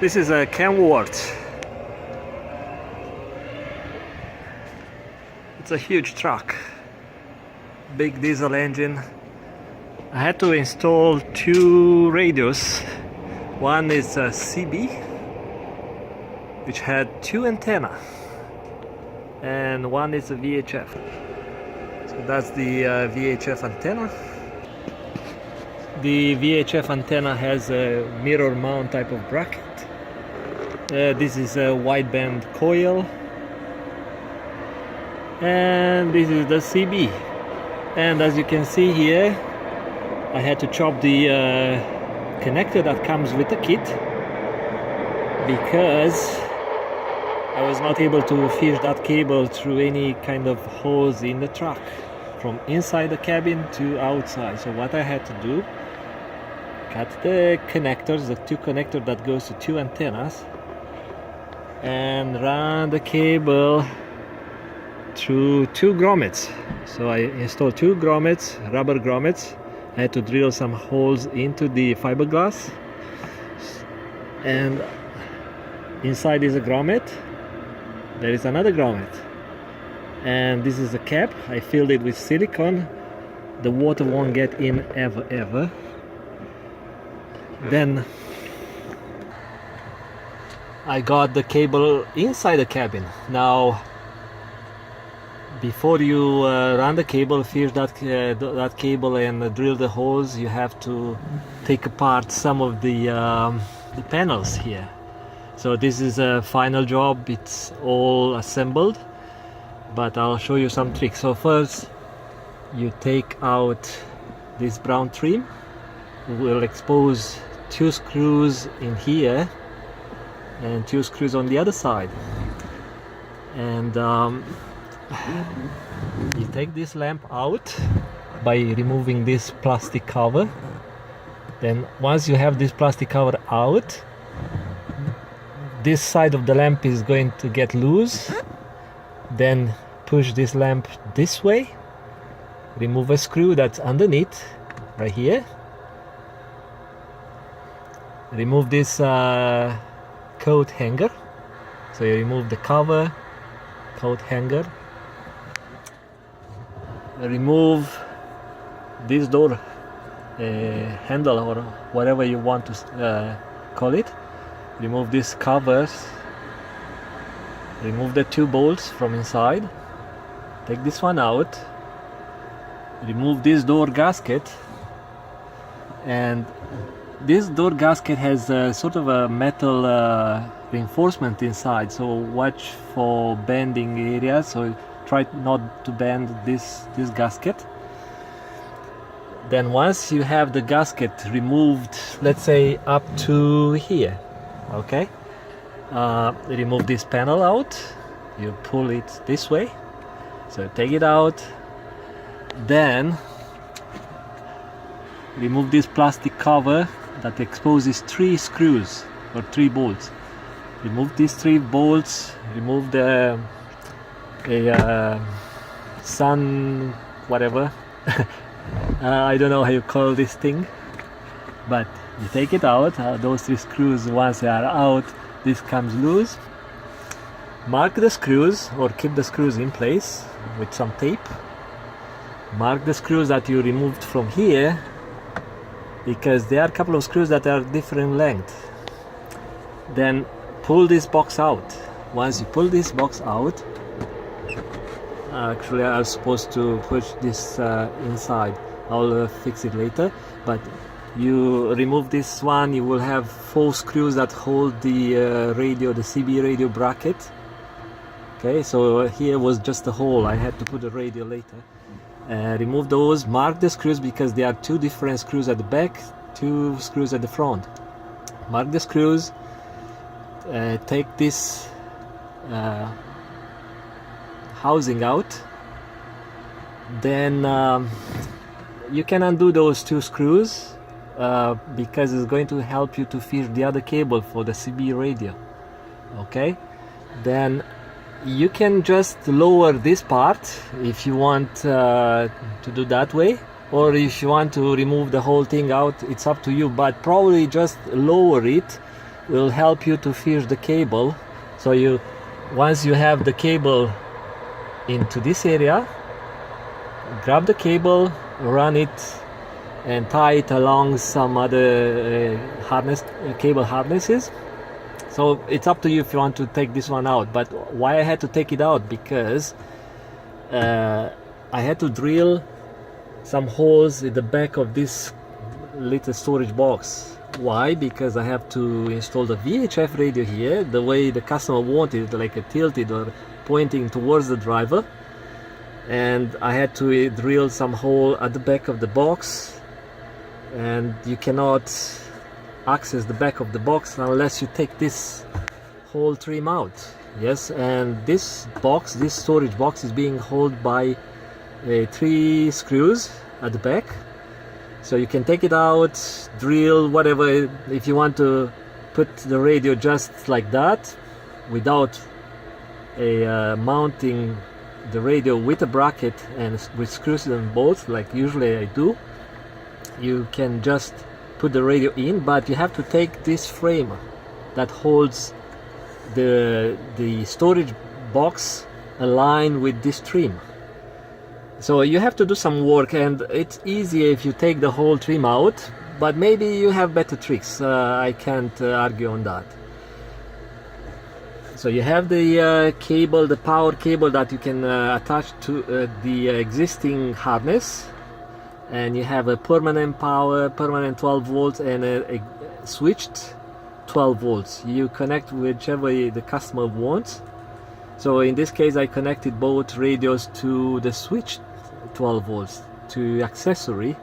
This is a Kenworth. It's a huge truck, big diesel engine. I had to install two radios. One is a CB, which had two antenna, and one is a VHF. So that's the VHF antenna. The VHF antenna has a mirror mount type of bracket. This is a wideband coil, and this is the CB. And as you can see here, I had to chop the connector that comes with the kit because I was not able to fish that cable through any kind of hose in the truck from inside the cabin to outside. So what I had to do, cut the connectors, the two connectors that goes to two antennas, and run the cable through two grommets. So I installed two grommets, rubber grommets. I had to drill some holes into the fiberglass, and inside is a grommet. There is another grommet, and this is a cap. I filled it with silicone. The water won't get in ever. Then I got the cable inside the cabin. Now, before you run the cable, fish that cable and drill the holes, you have to take apart some of the panels here. So this is a final job. It's all assembled, but I'll show you some tricks. So first, you take out this brown trim. We'll expose two screws in here and two screws on the other side, and you take this lamp out by removing this plastic cover. Then once you have this plastic cover out, this side of the lamp is going to get loose. Then push this lamp this way, remove a screw that's underneath right here, remove this coat hanger. So you remove the cover, coat hanger, remove this door handle or whatever you want to call it, remove these covers, remove the two bolts from inside, take this one out, remove this door gasket. And this door gasket has a sort of a metal reinforcement inside, so watch for bending areas. So try not to bend this gasket. Then once you have the gasket removed, let's say up to here, okay, remove this panel out. You pull it this way, so take it out. Then remove this plastic cover that exposes three screws or three bolts. Remove these three bolts, remove the sun whatever I don't know how you call this thing, but you take it out. Those three screws, once they are out, this comes loose. Mark the screws or keep the screws in place with some tape. Mark the screws that you removed from here, because there are a couple of screws that are different length. Then pull this box out. Once you pull this box out, actually I was supposed to push this inside. I'll fix it later, but you remove this one, you will have 4 screws that hold the radio, the CB radio bracket. Okay, so here was just a hole. I had to put the radio later. Remove those, mark the screws because there are 2 different screws at the back, 2 screws at the front. Mark the screws, take this housing out. Then you can undo those 2 screws because it's going to help you to fish the other cable for the CB radio. Okay, then you can just lower this part if you want to do that way, or if you want to remove the whole thing out, it's up to you, but probably just lower it will help you to fish the cable. So once you have the cable into this area, grab the cable, run it and tie it along some other cable harnesses. So it's up to you if you want to take this one out. But why I had to take it out, because I had to drill some holes in the back of this little storage box. Why? Because I have to install the VHF radio here the way the customer wanted, like a tilted or pointing towards the driver, and I had to drill some hole at the back of the box, and you cannot access the back of the box unless you take this whole trim out. Yes, and this box, this storage box, is being held by 3 screws at the back. So you can take it out, drill whatever. If you want to put the radio just like that, without mounting the radio with a bracket and with screws and bolts, like usually I do, you can just put the radio in, but you have to take this frame that holds the storage box aligned with this trim. So you have to do some work, and it's easier if you take the whole trim out, but maybe you have better tricks. I can't argue on that. So you have the cable, the power cable that you can attach to the existing harness, and you have a permanent power, permanent 12 volts, and a switched 12 volts. You connect whichever the customer wants. So in this case I connected both radios to the switched 12 volts to accessory.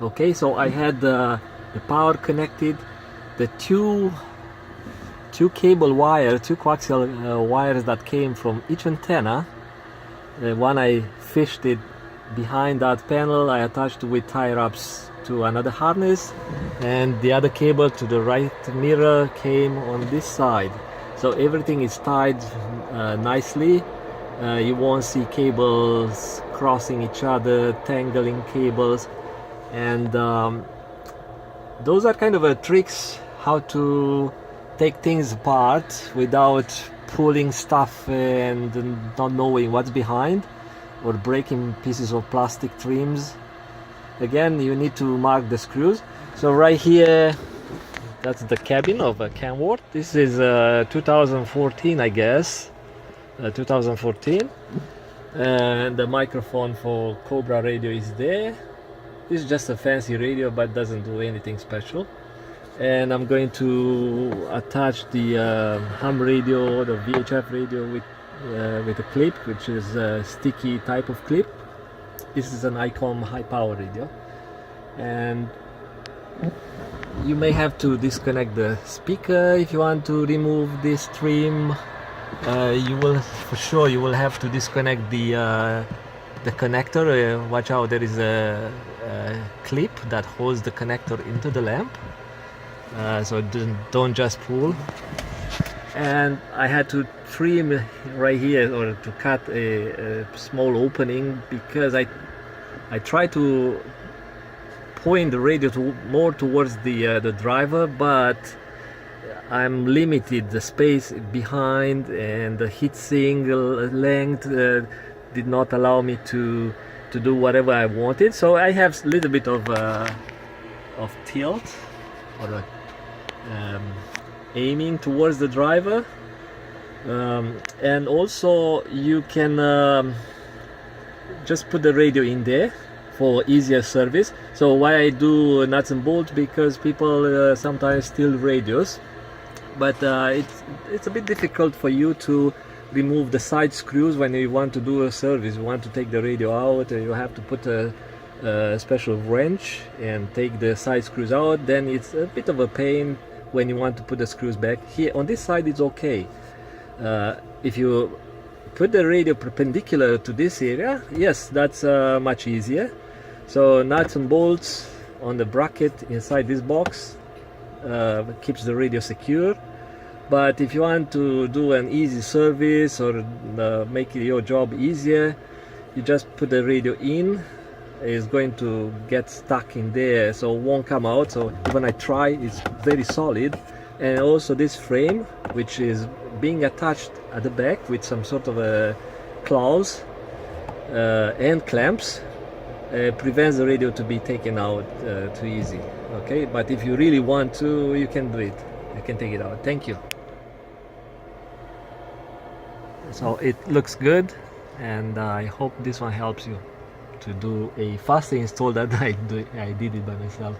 Okay, so I had the power connected, the two cable wire, 2 coaxial wires that came from each antenna. One I fished it behind that panel, I attached with tie wraps to another harness, and the other cable to the right mirror came on this side. So everything is tied nicely. You won't see cables crossing each other, tangling cables, and those are kind of tricks how to take things apart without pulling stuff and not knowing what's behind, or breaking pieces of plastic trims. Again, you need to mark the screws. So right here, that's the cabin of a Kenworth. This is 2014, I guess, 2014, and the microphone for Cobra radio is there. This is just a fancy radio, but doesn't do anything special. And I'm going to attach the ham radio, the VHF radio, with a clip, which is a sticky type of clip. This is an ICOM high power radio, and you may have to disconnect the speaker if you want to remove this trim. You will have to disconnect the connector. Watch out, there is a clip that holds the connector into the lamp, so don't just pull. And I had to trim right here, or to cut a small opening, because I try to point the radio more towards the driver, but I'm limited. The space behind and the heatsink length did not allow me to do whatever I wanted. So I have a little bit of tilt, or aiming towards the driver, and also you can just put the radio in there for easier service. So why I do nuts and bolts, because people sometimes steal radios, but it's a bit difficult for you to remove the side screws when you want to do a service. You want to take the radio out, you have to put a special wrench and take the side screws out. Then it's a bit of a pain when you want to put the screws back. Here on this side it's okay. If you put the radio perpendicular to this area, yes, that's much easier. So nuts and bolts on the bracket inside this box keeps the radio secure. But if you want to do an easy service, or make your job easier, you just put the radio in. It's going to get stuck in there, so it won't come out. So when I try, it's very solid, and also this frame, which is being attached at the back with some sort of a claws and clamps, prevents the radio to be taken out too easy. Okay, but if you really want to, you can do it. You can take it out. Thank you. So it looks good, and I hope this one helps you to do a faster install than I did it by myself.